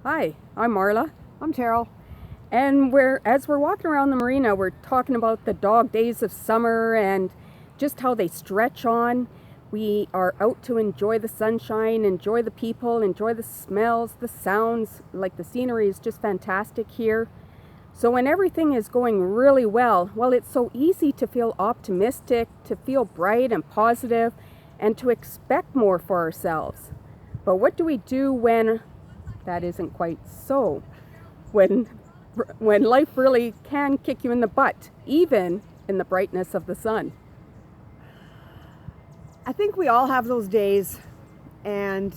Hi, I'm Marla, I'm Terrell. and as we're walking around the marina, we're talking about the dog days of summer and just how they stretch on. We are out to enjoy the sunshine, enjoy the people, enjoy the smells, the sounds. Like the scenery is just fantastic here. So when everything is going really well, it's so easy to feel optimistic, to feel bright and positive, and to expect more for ourselves. But what do we do when that isn't quite so? When when life really can kick you in the butt, even in the brightness of the sun. I think we all have those days, and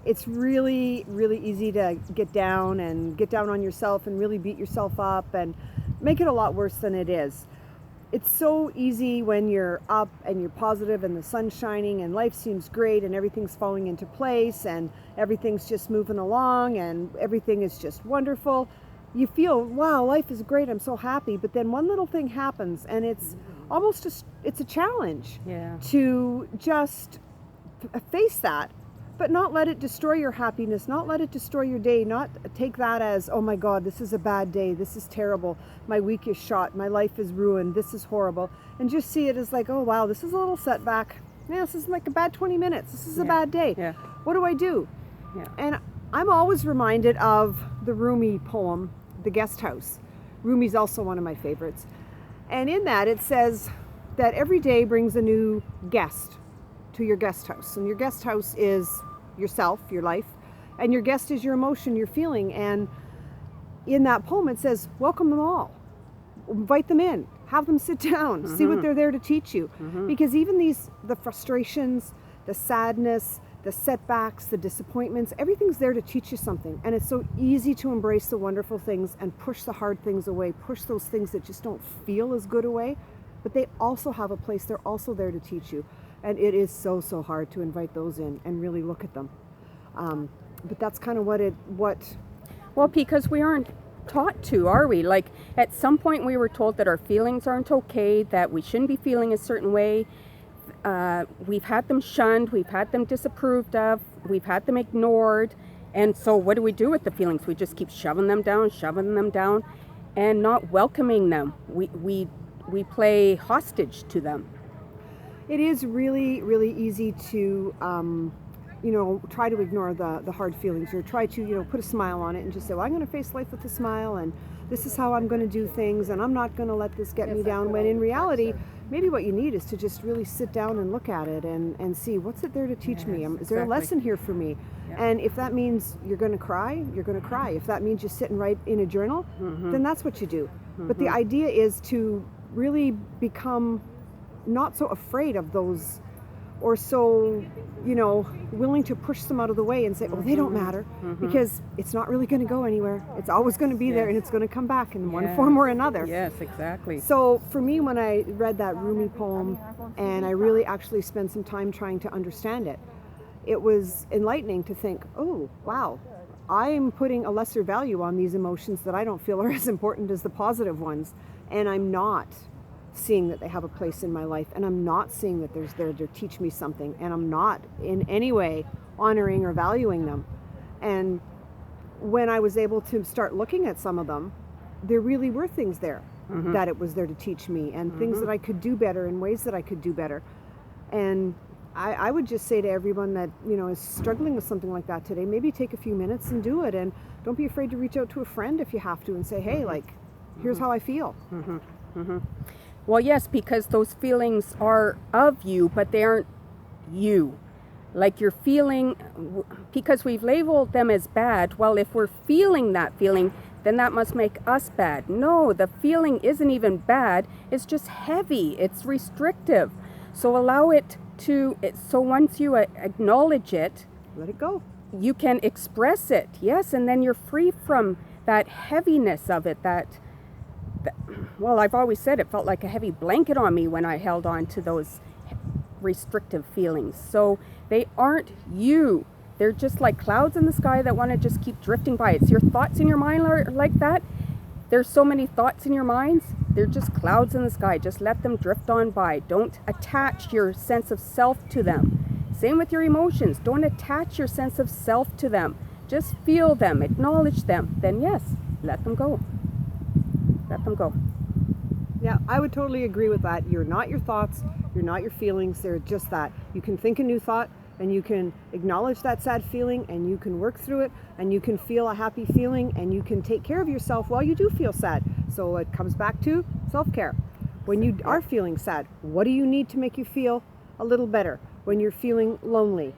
it's really, really easy to get down on yourself and really beat yourself up and make it a lot worse than it is. It's so easy when you're up and you're positive and the sun's shining and life seems great and everything's falling into place and everything's just moving along and everything is just wonderful. You feel, wow, life is great, I'm so happy. But then one little thing happens and it's almost it's a challenge to just face that, but not let it destroy your happiness, not let it destroy your day, not take that as, oh my God, this is a bad day, this is terrible, my week is shot, my life is ruined, this is horrible, and just see it as like, oh wow, this is a little setback. Yeah, this is like a bad 20 minutes, this is a bad day. What do I do? And I'm always reminded of the Rumi poem, The Guest House. Rumi's also one of my favorites. And in that it says that every day brings a new guest to your guest house. And your guest house is yourself, your life, and your guest is your emotion, your feeling. And in that poem it says, welcome them all. Invite them in. Have them sit down. See what they're there to teach you. Because even the frustrations, the sadness, the setbacks, the disappointments, everything's there to teach you something. And it's so easy to embrace the wonderful things and push the hard things away, push those things that just don't feel as good away. But they also have a place. They're also there to teach you. And it is so, so hard to invite those in and really look at them. But that's kind of Well, because we aren't taught to, are we? Like at some point we were told that our feelings aren't okay, that we shouldn't be feeling a certain way. We've had them shunned, we've had them disapproved of, we've had them ignored. And so what do we do with the feelings? We just keep shoving them down and not welcoming them. We play hostage to them. It is really, really easy to, try to ignore the hard feelings or try to, put a smile on it and just say, well, I'm going to face life with a smile and this is how I'm going to do things and I'm not going to let this get me down. When in reality, maybe what you need is to just really sit down and look at it and see what's it there to teach me. Is there a lesson here for me? And if that means you're going to cry, you're going to cry. If that means just sit and write in a journal, then that's what you do. But the idea is to really become not so afraid of those or so, willing to push them out of the way and say, oh, they don't matter, because it's not really going to go anywhere. It's always going to be there and it's going to come back in one form or another. Yes, exactly. So for me, when I read that Rumi poem and I really actually spent some time trying to understand it, it was enlightening to think, oh, wow, I'm putting a lesser value on these emotions that I don't feel are as important as the positive ones. And I'm not seeing that they have a place in my life, and I'm not seeing that there's there to teach me something, and I'm not in any way honoring or valuing them. And when I was able to start looking at some of them, there really were things there that it was there to teach me, and things that I could do better in ways that I could do better. And I would just say to everyone that is struggling with something like that today, maybe take a few minutes and do it, and don't be afraid to reach out to a friend if you have to and say, hey, here's how I feel. Well, yes, because those feelings are of you, but they aren't you. Like you're feeling, because we've labeled them as bad. Well, if we're feeling that feeling, then that must make us bad. No, the feeling isn't even bad. It's just heavy. It's restrictive. So allow it to, so once you acknowledge it, let it go. You can express it, yes, and then you're free from that heaviness of it, well, I've always said it felt like a heavy blanket on me when I held on to those restrictive feelings. So they aren't you. They're just like clouds in the sky that want to just keep drifting by. It's your thoughts in your mind are like that. There's so many thoughts in your minds. They're just clouds in the sky. Just let them drift on by. Don't attach your sense of self to them. Same with your emotions. Don't attach your sense of self to them. just feel them, acknowledge them, then yes, let them go. Let them go. Yeah, I would totally agree with that. You're not your thoughts, you're not your feelings, they're just that. You can think a new thought and you can acknowledge that sad feeling and you can work through it and you can feel a happy feeling and you can take care of yourself while you do feel sad. So it comes back to self-care. When you are feeling sad, what do you need to make you feel a little better? When you're feeling lonely,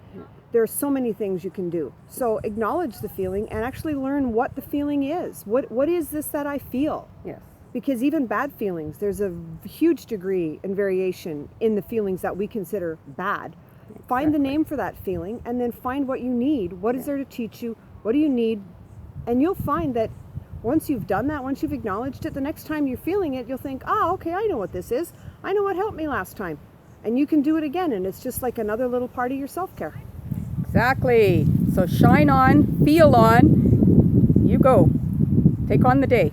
there are so many things you can do. So acknowledge the feeling and actually learn what the feeling is. What is this that I feel? Yes. Because even bad feelings, there's a huge degree and variation in the feelings that we consider bad. Find the name for that feeling and then find what you need. What is there to teach you? What do you need? And you'll find that once you've done that, once you've acknowledged it, the next time you're feeling it, you'll think, oh, okay, I know what this is. I know what helped me last time. And you can do it again. And it's just like another little part of your self-care. Exactly. So shine on, feel on, you go. Take on the day.